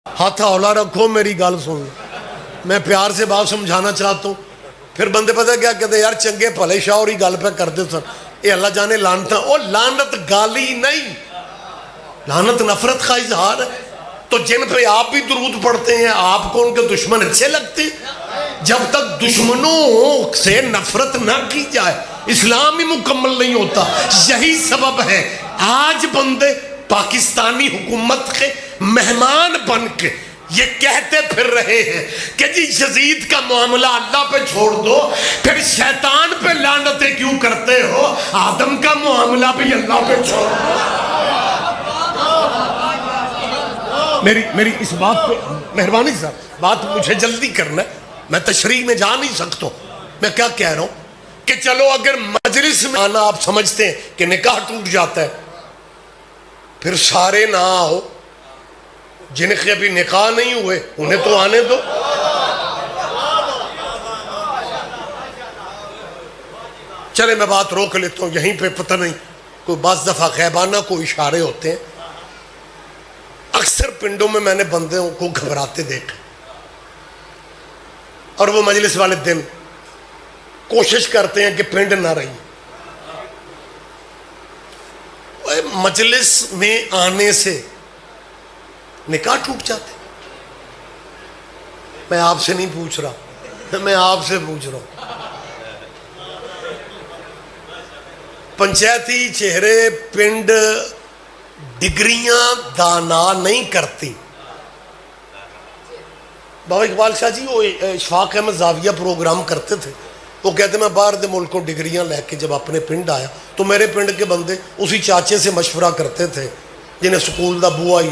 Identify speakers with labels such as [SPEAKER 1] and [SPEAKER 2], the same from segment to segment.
[SPEAKER 1] ہاتھ ہولا رکھو، میری گل سن لو، میں پیار سے بات سمجھانا چاہتا ہوں. پھر بندے پتہ کیا کہتے ہیں، یار چنگے بھلے شاہ اور ہی گل پہ کرتے سن، یہ اللہ جانے لانت. او لانت گالی نہیں، لانت نفرت کا اظہار ہے. تو جن پہ آپ بھی درود پڑھتے ہیں، آپ کو ان کے دشمن اچھے لگتے ہیں؟ جب تک دشمنوں سے نفرت نہ کی جائے اسلام ہی مکمل نہیں ہوتا. یہی سبب ہے آج بندے پاکستانی حکومت کے مہمان بن کے یہ کہتے پھر رہے ہیں کہ جی یزید کا معاملہ اللہ پہ چھوڑ دو، پھر شیطان پہ لعنتیں کیوں کرتے ہو، آدم کا معاملہ بھی اللہ پہ چھوڑ دو. میری اس بات پہ مہربانی صاحب، بات مجھے جلدی کرنا ہے، میں تشریح میں جا نہیں سکتا. میں کیا کہہ رہا ہوں کہ چلو اگر مجلس میں آنا آپ سمجھتے ہیں کہ نکاح ٹوٹ جاتا ہے، پھر سارے نہ آؤ، جن کے ابھی نکاح نہیں ہوئے انہیں تو آنے دو. چلے میں بات روک لیتا ہوں یہیں پہ. پتہ نہیں کوئی بعض دفعہ غیبانہ کوئی اشارے ہوتے ہیں. اکثر پنڈوں میں نے بندوں کو گھبراتے دیکھا، اور وہ مجلس والے دن کوشش کرتے ہیں کہ پنڈ نہ رہی. مجلس میں آنے سے نکاح ٹوٹ جاتے. میں آپ سے نہیں پوچھ رہا، میں آپ سے پوچھ رہا ہوں. پنچایتی چہرے پنڈ ڈگریاں دانا نہیں کرتی. بابا اقبال شاہ جی وہ اشفاق احمد زاویہ پروگرام کرتے تھے، وہ کہتے میں باہر دے ملکوں ڈگریاں لے کے جب اپنے پنڈ آیا تو میرے پنڈ کے بندے اسی چاچے سے مشورہ کرتے تھے جنہیں سکول دا بوا ہی.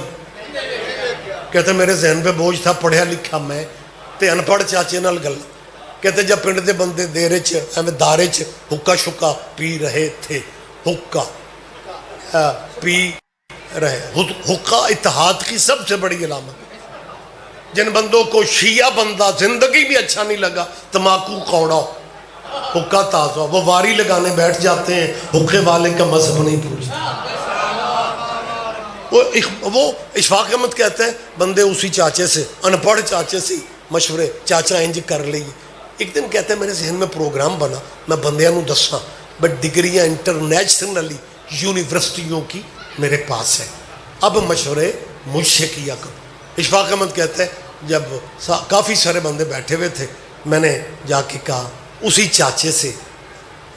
[SPEAKER 1] کہتے میرے ذہن پہ بوجھ تھا، پڑھیا لکھا میں تے ان پڑھ چاچے نال گل. کہتے جب پنڈ دے بندے دیرے دارے حکا شکا پی رہے تھے، حکا پی رہے. حکا اتحاد کی سب سے بڑی علامت. جن بندوں کو شیعہ بندہ زندگی بھی اچھا نہیں لگا، تماکو کوڑا حکا تازہ، وہ واری لگانے بیٹھ جاتے ہیں، حکے والے کا مذہب نہیں پوچھتے. وہ اشفاق احمد کہتے ہیں بندے اسی چاچے سے، ان پڑھ چاچے سے مشورے، چاچا انج کر لئیے. ایک دن کہتے ہیں میرے ذہن میں پروگرام بنا، میں بندیاں نو دساں بٹ ڈگریاں انٹرنیشنلی یونیورسٹیوں کی میرے پاس ہے، اب مشورے مجھ سے کیا کرو. اشفاق احمد کہتے ہیں جب کافی سارے بندے بیٹھے ہوئے تھے، میں نے جا کے کہا اسی چاچے سے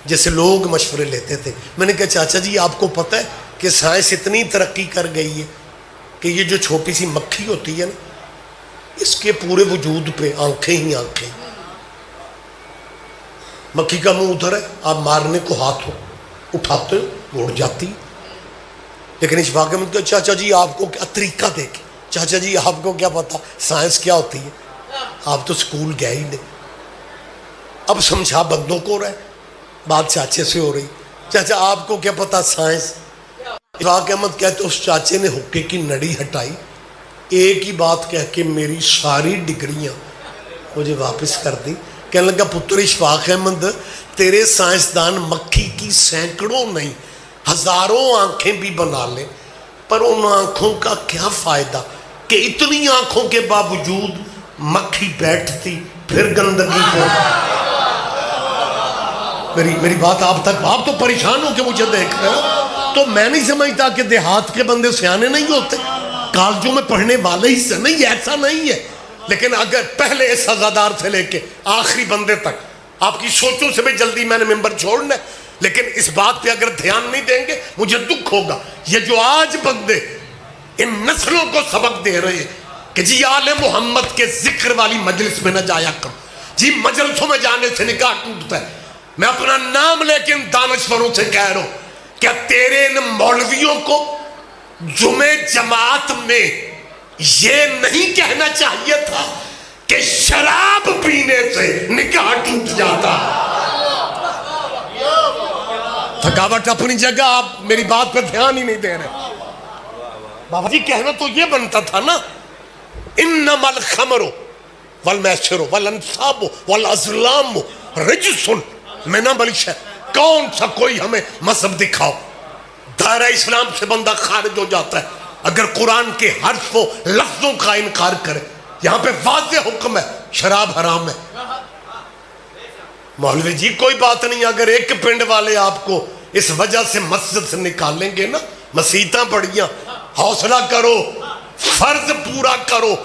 [SPEAKER 1] جیسے لوگ مشورے لیتے تھے، میں نے کہا چاچا جی آپ کو پتہ ہے کہ سائنس اتنی ترقی کر گئی ہے کہ یہ جو چھوٹی سی مکھی ہوتی ہے نا، اس کے پورے وجود پہ آنکھیں ہی آنکھیں. مکھی کا منہ ادھر ہے، آپ مارنے کو ہاتھ اٹھاتے ہو اڑ جاتی. لیکن اشفاق احمد کہ چاچا جی آپ کو کیا طریقہ دیکھیں، چاچا جی آپ کو کیا پتا سائنس کیا ہوتی ہے، آپ تو سکول گئے ہی نہیں. اب سمجھا بندوں کو رہے، بات چاچے سے ہو رہی. چاچا آپ کو کیا پتا سائنس. اشفاق احمد کہتے اس چاچے نے حکے کی نڑی ہٹائی، ایک ہی بات کہہ کے میری ساری ڈگریاں مجھے واپس کر دی. کہنے لگا پتر اشفاق احمد تیرے سائنسدان مکھی کی سینکڑوں نہیں ہزاروں آنکھیں بھی بنا لیں، پر ان آنکھوں کا کیا فائدہ کہ اتنی آنکھوں کے باوجود مکھی بیٹھتی پھر گندگی کو. میری بات آپ تک، آپ تو پریشان ہو کے مجھے دیکھ رہے ہو. تو میں نہیں سمجھتا کہ دیہات کے بندے سیانے نہیں ہوتے، کالجوں میں پڑھنے والے ہی سے نہیں، ایسا نہیں ہے. لیکن اگر پہلے سزادار سے لے کے آخری بندے تک آپ کی سوچوں سے بھی جلدی میں نے ممبر چھوڑنا ہے، لیکن اس بات پہ اگر دھیان نہیں دیں گے مجھے دکھ ہوگا. یہ جو آج بندے ان نسلوں کو سبق دے رہے ہیں کہ جی آل محمد کے ذکر والی مجلس میں نہ جایا کرو، جی مجلسوں میں جانے سے نکاح ٹوٹتا ہے. میں اپنا نام لے کے ان دانشوروں سے کہہ رہا ہوں کیا تیرے ان مولویوں کو جمعہ جماعت میں یہ نہیں کہنا چاہیے تھا کہ شراب پینے سے نکاح ٹوٹ جاتا. تھکاوٹ اپنی جگہ، آپ میری بات پہ دھیان ہی نہیں دے رہے. بابا جی کہنا تو یہ بنتا تھا نا انما الخمر والمیسر والانصاب والازلام رجس من عمل الشیطان. کون سا کوئی ہمیں مذہب دکھاؤ، دائرہ اسلام سے بندہ خارج ہو جاتا ہے. اگر قرآن کے حرف و لفظوں کا انکار کرے. یہاں پہ واضح حکم ہے شراب حرام ہے. مولوی جی کوئی بات نہیں، اگر ایک پنڈ والے آپ کو اس وجہ سے مسجد سے نکالیں گے نا، مسیتاں پڑھیاں، حوصلہ کرو، فرض پورا کرو،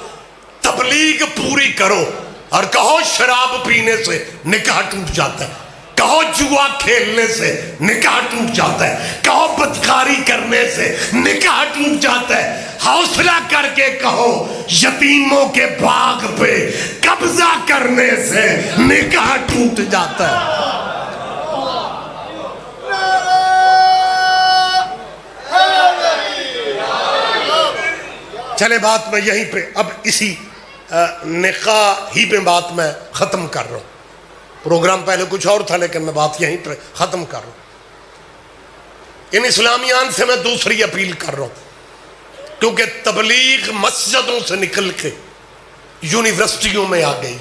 [SPEAKER 1] تبلیغ پوری کرو، اور کہو شراب پینے سے نکاح ٹوٹ جاتا ہے، کہو جوا کھیلنے سے نکاح ٹوٹ جاتا ہے، کہو بدکاری کرنے سے نکاح ٹوٹ جاتا ہے، حوصلہ کر کے کہو یتیموں کے باغ پہ قبضہ کرنے سے نکاح ٹوٹ جاتا ہے. چلے بات میں یہیں پہ اب اسی نکاح ہی پہ بات میں ختم کر رہا ہوں. پروگرام پہلے کچھ اور تھا لیکن میں بات یہیں پہ ختم کر رہا ہوں. ان اسلامیان سے میں دوسری اپیل کر رہا ہوں، کیونکہ تبلیغ مسجدوں سے نکل کے یونیورسٹیوں میں آ گئی.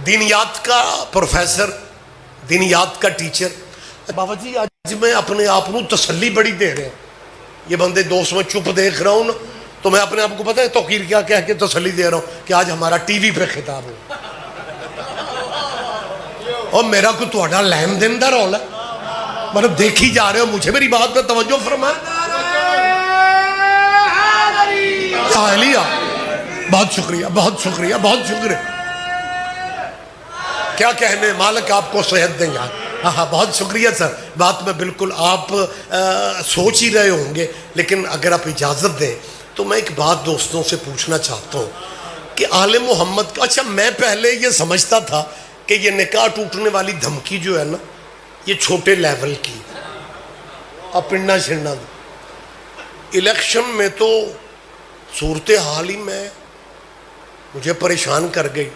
[SPEAKER 1] دینیات کا پروفیسر، دینیات کا ٹیچر، بابا جی آج میں اپنے آپ کو تسلی بڑی دے رہے ہیں. یہ بندے دوست میں چپ دیکھ رہا ہوں نا، تو میں اپنے آپ کو پتہ ہے توقیر کیا کہہ کے تسلی دے رہا ہوں کہ آج ہمارا ٹی وی پہ خطاب ہو. اور میرا کوئی تھوڑا لین دین دا رول ہے، مطلب دیکھی جا رہے ہو، مجھے میری بات پہ توجہ فرمائے. ساحلیہ بہت شکریہ، بہت شکریہ، بہت شکریہ. کیا کہنے، مالک آپ کو صحت دیں گا. ہاں بہت شکریہ سر. بات میں بالکل آپ سوچ ہی رہے ہوں گے، لیکن اگر آپ اجازت دیں تو میں ایک بات دوستوں سے پوچھنا چاہتا ہوں کہ آل محمد کا، اچھا میں پہلے یہ سمجھتا تھا کہ یہ نکاح ٹوٹنے والی دھمکی جو ہے نا یہ چھوٹے لیول کی، اب پڑنا چھڑنا دو. الیکشن میں تو صورتحال ہی میں مجھے پریشان کر گئی.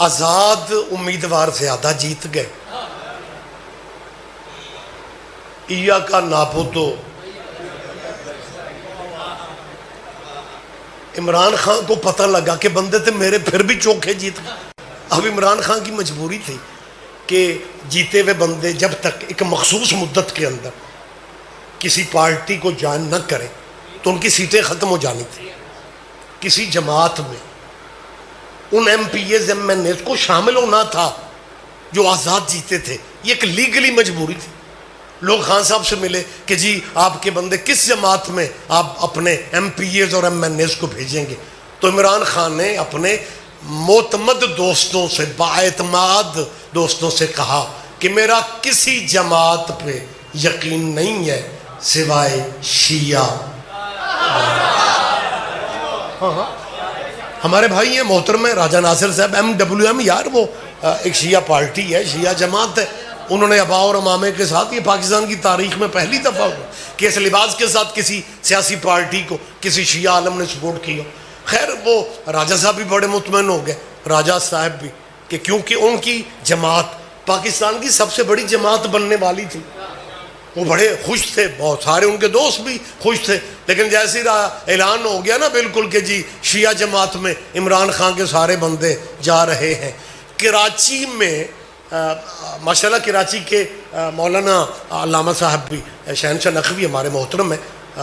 [SPEAKER 1] آزاد امیدوار زیادہ جیت گئے. ایا کا ناپو تو عمران خان کو پتہ لگا کہ بندے تھے میرے پھر بھی چوکھے جیت گئے. اب عمران خان کی مجبوری تھی کہ جیتے ہوئے بندے جب تک ایک مخصوص مدت کے اندر کسی پارٹی کو جوائن نہ کریں تو ان کی سیٹیں ختم ہو جانی تھی. کسی جماعت میں ان MPAs M N as کو شامل ہونا تھا جو آزاد جیتے تھے. یہ ایک لیگلی مجبوری تھی. لوگ خان صاحب سے ملے کہ جی آپ کے بندے کس جماعت میں آپ اپنے ایم پی ایز اور ایم این ایز کو بھیجیں گے. تو عمران خان نے اپنے معتمد دوستوں سے، باعتماد دوستوں سے کہا کہ میرا کسی جماعت پہ یقین نہیں ہے سوائے شیعہ. ہمارے بھائی ہیں محترم راجہ ناصر صاحب، ایم ڈبلیو ایم، یار وہ ایک شیعہ پارٹی ہے، شیعہ جماعت ہے. انہوں نے ابا اور امامے کے ساتھ، یہ پاکستان کی تاریخ میں پہلی دفعہ ہوا کہ اس لباس کے ساتھ کسی سیاسی پارٹی کو کسی شیعہ عالم نے سپورٹ کیا. خیر وہ راجہ صاحب بھی بڑے مطمئن ہو گئے، راجہ صاحب بھی، کہ کیونکہ ان کی جماعت پاکستان کی سب سے بڑی جماعت بننے والی تھی. وہ بڑے خوش تھے، بہت سارے ان کے دوست بھی خوش تھے. لیکن جیسے اعلان ہو گیا نا بالکل کہ جی شیعہ جماعت میں عمران خان کے سارے بندے جا رہے ہیں. کراچی میں ماشاءاللہ کراچی کے مولانا علامہ صاحب بھی، شہنشاہ نقوی ہمارے محترم ہیں،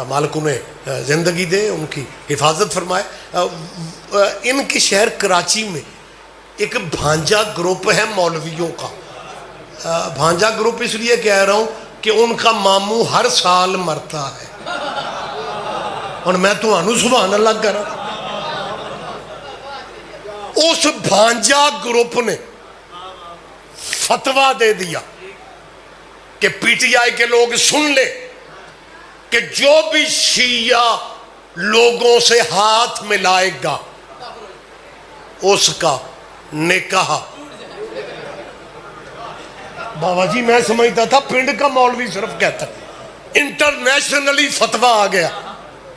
[SPEAKER 1] مالک انہیں زندگی دے، ان کی حفاظت فرمائے. ان کی شہر کراچی میں ایک بھانجا گروپ ہے مولویوں کا. بھانجا گروپ اس لیے کہہ رہا ہوں کہ ان کا ماموں ہر سال مرتا ہے، اور میں تو انو سبحان اللہ کر رہا. اس بھانجا گروپ نے فتویٰ دے دیا کہ پی ٹی آئی کے لوگ سن لے کہ جو بھی شیعہ لوگوں سے ہاتھ ملائے گا اس کا نکاح. بابا جی میں سمجھتا تھا پنڈ کا مولوی صرف کہتا ہے، انٹرنیشنلی فتویٰ آ گیا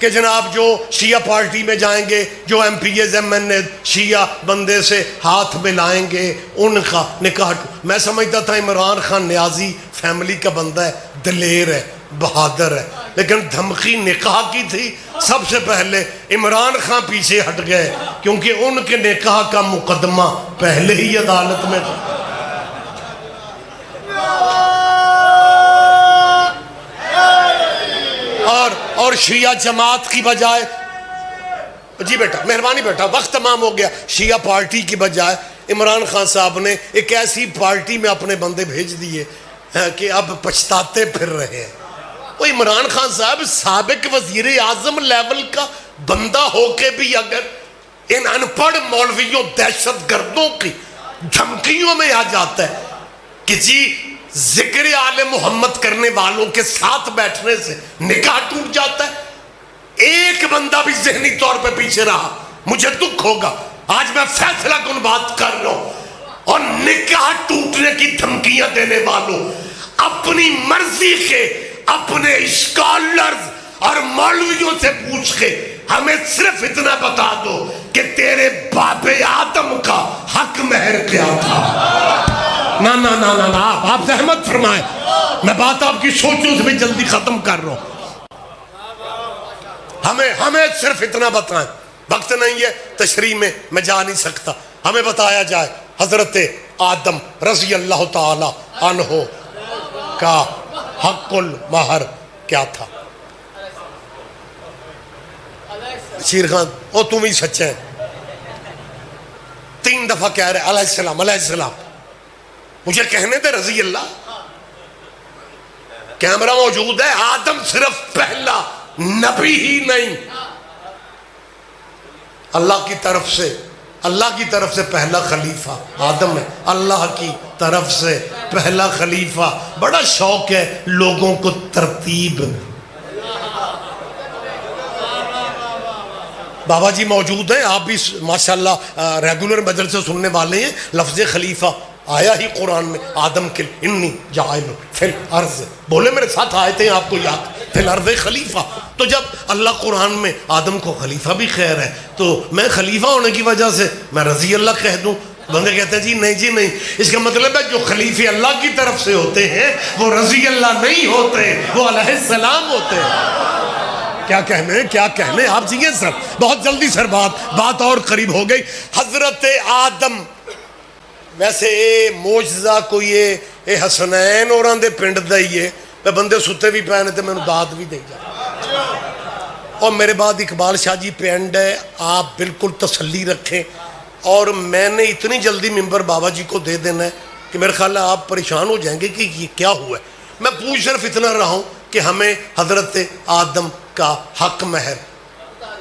[SPEAKER 1] کہ جناب جو شیعہ پارٹی میں جائیں گے، جو MPAs M N A شیعہ بندے سے ہاتھ ملائیں گے ان کا نکاح. میں سمجھتا تھا عمران خان نیازی فیملی کا بندہ ہے، دلیر ہے، بہادر ہے، لیکن دھمکی نکاح کی تھی. سب سے پہلے عمران خان پیچھے ہٹ گئے کیونکہ ان کے نکاح کا مقدمہ پہلے ہی عدالت میں تھا. اور شیعہ جماعت کی بجائے، جی بیٹا مہربانی بیٹا، وقت تمام ہو گیا، شیعہ پارٹی کی بجائے عمران خان صاحب نے ایک ایسی پارٹی میں اپنے بندے بھیج دیے کہ اب پچھتاتے پھر رہے ہیں۔ وہ عمران خان صاحب سابق وزیر اعظم لیول کا بندہ ہو کے بھی اگر ان ان پڑھ مولویوں دہشت گردوں کی دھمکیوں میں آ جاتا ہے کہ جی ذکر آل محمد کرنے والوں کے ساتھ بیٹھنے سے نکاح ٹوٹ جاتا ہے، ایک بندہ بھی ذہنی طور پہ پیچھے رہا مجھے دکھ ہوگا۔ آج میں فیصلہ کن بات کر رہا ہوں، اور نکاح ٹوٹنے کی دھمکیاں دینے والوں، اپنی مرضی کے اپنے اسکالرز اور مولویوں سے پوچھ کے ہمیں صرف اتنا بتا دو کہ تیرے باپ آدم کا حق مہر کیا تھا۔ نا نا نا نا نا، آپ زحمت فرمائیں، میں بات آپ کی سوچوں سے بھی جلدی ختم کر رہا ہوں۔ ہمیں صرف اتنا بتائیں، وقت نہیں ہے تشریح میں جا نہیں سکتا، ہمیں بتایا جائے حضرت آدم رضی اللہ تعالی عنہ کا حق المہر کیا تھا۔ شیر خان او تم ہی سچ ہے، 3 دفعہ کہہ رہے علیہ السلام علیہ السلام، مجھے کہنے دے رضی اللہ، کیمرہ موجود ہے، آدم صرف پہلا نبی ہی نہیں، اللہ کی طرف سے پہلا خلیفہ آدم ہے، اللہ کی طرف سے پہلا خلیفہ۔ بڑا شوق ہے لوگوں کو ترتیب، بابا جی موجود ہیں، آپ بھی ماشاءاللہ ریگولر مدرسے سننے والے ہیں، لفظ خلیفہ آیا ہی قرآن میں آدم کے انی جاعل فی الارض، بولے میرے ساتھ آئے تھے آپ کو یاد، فی الارض خلیفہ۔ تو جب اللہ قرآن میں آدم کو خلیفہ بھی خیر ہے تو میں خلیفہ ہونے کی وجہ سے میں رضی اللہ کہہ دوں؟ بندے کہتے ہیں جی نہیں، اس کا مطلب ہے جو خلیفے اللہ کی طرف سے ہوتے ہیں وہ رضی اللہ نہیں ہوتے، وہ علیہ السلام ہوتے ہیں۔ کیا کہنے آپ جیئے سر، بہت جلدی سر بات اور قریب ہو گئی۔ حضرت آدم ویسے اے موجزہ کوئی اے حسنین اور اندے پنڈ دائیے میں بندے ستے بھی پہنے تھے، میں نے داد بھی دے جا۔ اور میرے بعد اقبال شاہ جی پینڈ ہے، آپ بالکل تسلی رکھیں، اور میں نے اتنی جلدی ممبر بابا جی کو دے دینا ہے کہ میرے خیال ہے آپ پریشان ہو جائیں گے کہ یہ کیا ہوا ہے۔ میں پوچھ صرف اتنا رہا ہوں کہ ہمیں حضرت آدم کا حق مہر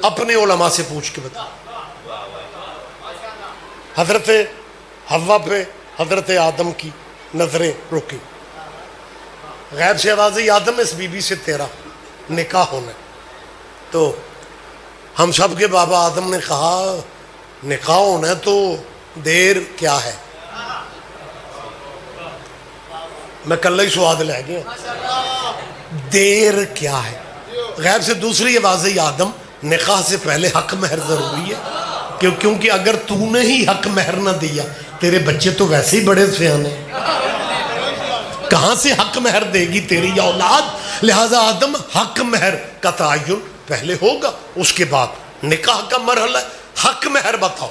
[SPEAKER 1] اپنے علماء سے پوچھ کے بتا۔ حضرت حوا پہ حضرت آدم کی نظریں رکی، غیب سے آواز آئی آدم اس بی بی سے تیرا نکاح ہونا ہے۔ تو ہم سب کے بابا آدم نے کہا نکاح ہونا ہے تو دیر کیا ہے؟ میں کل ہی سواد لے گیا، دیر کیا ہے؟ غیب سے دوسری آواز آئی آدم نکاح سے پہلے حق مہر ضروری ہے، کیونکہ اگر تو نے ہی حق مہر نہ دیا تیرے بچے تو ویسے ہی بڑے سیانے، کہاں سے حق مہر دے گی تیری اولاد؟ لہذا آدم حق مہر کا تعین پہلے ہوگا، اس کے بعد نکاح کا مرحلہ ہے۔ حق مہر بتاؤ،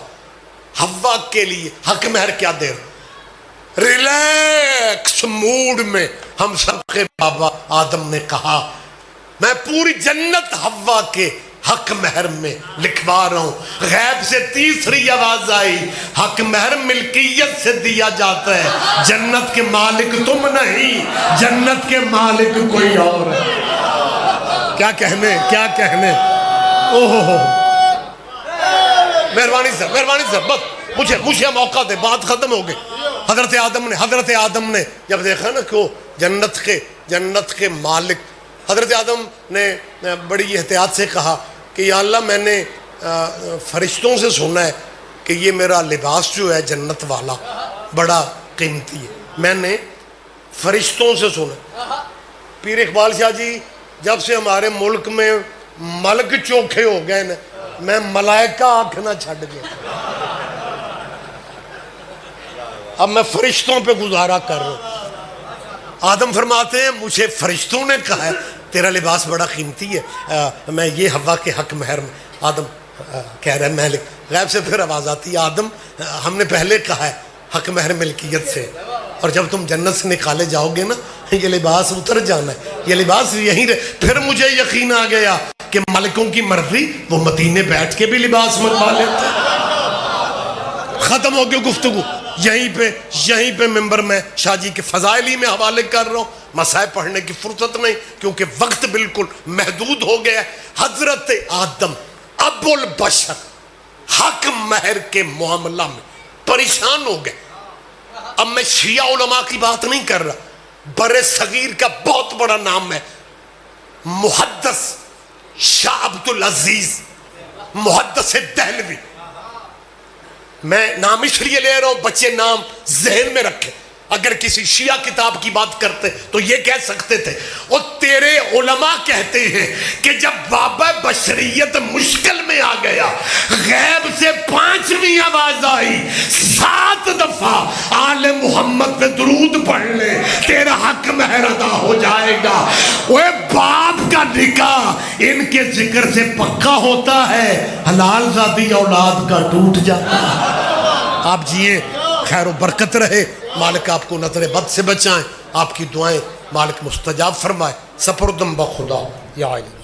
[SPEAKER 1] حوا کے لیے حق مہر کیا دے رہا؟ ریلیکس موڈ میں ہم سب کے بابا آدم نے کہا میں پوری جنت حوا کے حق مہر میں لکھوا رہا ہوں۔ غیب سے تیسری آواز آئی حق مہر ملکیت سے دیا جاتا ہے، جنت کے مالک تم نہیں، جنت کے مالک کوئی اور ہے۔ کیا کہنے اوہ مہربانی سر بس مجھے موقع دے، بات ختم ہو گئی۔ حضرت آدم نے جب دیکھا نا کہ جنت کے مالک، حضرت آدم نے بڑی احتیاط سے کہا کہ یا اللہ میں نے فرشتوں سے سنا ہے کہ یہ میرا لباس جو ہے جنت والا بڑا قیمتی ہے، میں نے فرشتوں سے سنا۔ پیر اقبال شاہ جی جب سے ہمارے ملک میں ملک چوکھے ہو گئے نا، میں ملائکہ آنکھنا چھڑ گیا، اب میں فرشتوں پہ گزارا کر رہا ہوں۔ آدم فرماتے ہیں مجھے فرشتوں نے کہا ہے تیرا لباس بڑا قیمتی ہے، میں یہ حوا کے حق مہر میں۔ آدم کہہ رہا ہے مالک، غیب سے پھر آواز آتی ہے آدم ہم نے پہلے کہا ہے حق مہر ملکیت سے، اور جب تم جنت سے نکالے جاؤ گے نا یہ لباس اتر جانا ہے، یہ لباس یہیں رہے. پھر مجھے یقین آ گیا کہ مالکوں کی مرضی، وہ مدینے بیٹھ کے بھی لباس منوا لیتے. ختم ہو گئی گفتگو. یہیں پہ ممبر میں شاہ جی کے فضائلی میں حوالے کر رہا ہوں. مسائل پڑھنے کی فرصت نہیں کیونکہ وقت بالکل محدود ہو گیا. حضرت آدم ابو البشر حق مہر کے معاملہ میں پریشان ہو گئے. اب میں شیعہ علماء کی بات نہیں کر رہا، بر صغیر کا بہت بڑا نام ہے محدث شاہ عبد العزیز محدث دہلوی. میں نام اس لیے لے رہا ہوں بچے نام ذہن میں رکھے. اگر کسی شیعہ کتاب کی بات کرتے تو یہ کہہ سکتے تھے اور تیرے علماء کہتے ہیں کہ جب بابا بشریت مشکل میں آ گیا، غیب سے 5ویں آواز آئی، 7 دفعہ آل محمد پہ درود پڑھ لے، تیرا حق مہر ادا ہو جائے گا. وہ باپ کا نکاح ان کے ذکر سے پکا ہوتا ہے، حلال زادی اولاد کا ٹوٹ جاتا ہے. آپ جیے، خیر و برکت رہے. مالک آپ کو نظر بد سے بچائیں. آپ کی دعائیں مالک مستجاب فرمائے. سپردم بخدا یا علی.